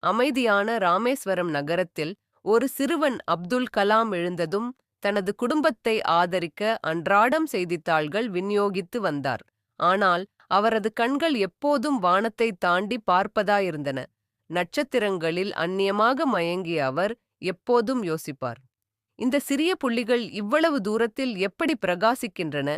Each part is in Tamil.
அமைதியான ராமேஸ்வரம் நகரத்தில் ஒரு சிறுவன் அப்துல் கலாம் எழுந்ததும் தனது குடும்பத்தை ஆதரிக்க அன்றாடம் செய்தித்தாள்கள் விநியோகித்து வந்தார். ஆனால் அவரது கண்கள் எப்போதும் வானத்தை தாண்டி பார்ப்பதாயிருந்தன. நட்சத்திரங்களில் அந்நியமாக மயங்கிய அவர் எப்போதும் யோசிப்பார், இந்த சிறிய புள்ளிகள் இவ்வளவு தூரத்தில் எப்படி பிரகாசிக்கின்றன?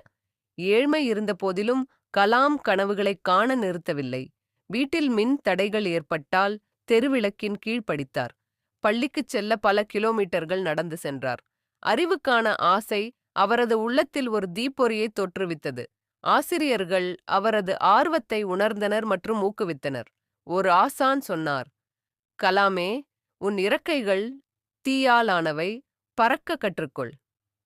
ஏழ்மை இருந்தபோதிலும் கலாம் கனவுகளைக் காண நிறுத்தவில்லை. வீட்டில் மின் தடைகள் ஏற்பட்டால் தெருவிளக்கின் கீழ் படித்தார். பள்ளிக்குச் செல்ல பல கிலோமீட்டர்கள் நடந்து சென்றார். அறிவுக்கான ஆசை அவரது உள்ளத்தில் ஒரு தீப்பொறியை தோற்றுவித்தது. ஆசிரியர்கள் அவரது ஆர்வத்தை உணர்ந்தனர் மற்றும் ஊக்குவித்தனர். ஒரு ஆசான் சொன்னார், கலாமே, உன் இறக்கைகள் தீயாலானவை, பறக்க கற்றுக்கொள்.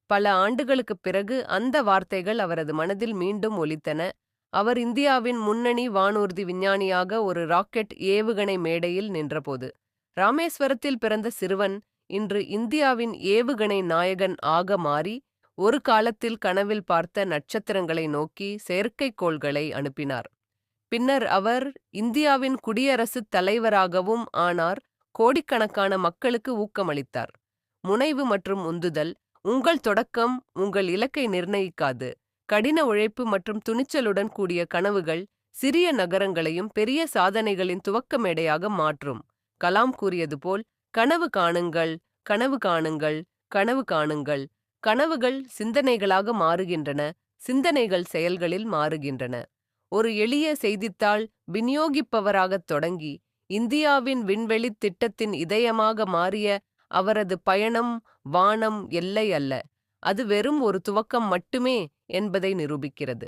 பல ஆண்டுகளுக்குப் பிறகு அந்த வார்த்தைகள் அவரது மனதில் மீண்டும் ஒலித்தன. அவர் இந்தியாவின் முன்னணி வானூர்தி விஞ்ஞானியாக ஒரு ராக்கெட் ஏவுகணை மேடையில் நின்றபோது. ராமேஸ்வரத்தில் பிறந்த சிறுவன் இன்று இந்தியாவின் ஏவுகணை நாயகன் ஆக மாறி, ஒரு காலத்தில் கனவில் பார்த்த நட்சத்திரங்களை நோக்கி செயற்கைக்கோள்களை அனுப்பினார். பின்னர் அவர் இந்தியாவின் குடியரசுத் தலைவராகவும் ஆனார். கோடிக்கணக்கான மக்களுக்கு ஊக்கமளித்தார். முனைவு மற்றும் உந்துதல். உங்கள் தொடக்கம் உங்கள் இலக்கை நிர்ணயிக்காது. கடின உழைப்பு மற்றும் துணிச்சலுடன் கூடிய கனவுகள் சிறிய நகரங்களையும் பெரிய சாதனைகளின் துவக்க மேடையாக மாற்றும். கலாம் கூறியது போல், கனவு காணுங்கள், கனவு காணுங்கள், கனவு காணுங்கள். கனவுகள் சிந்தனைகளாக மாறுகின்றன, சிந்தனைகள் செயல்களில் மாறுகின்றன. ஒரு எளிய செய்தித்தாள் விநியோகிப்பவராகத் தொடங்கி இந்தியாவின் விண்வெளித் திட்டத்தின் இதயமாக மாறிய அவரது பயணம் வானம் எல்லை அல்ல, அது வெறும் ஒரு துவக்கம் மட்டுமே என்பதை நிரூபிக்கிறது.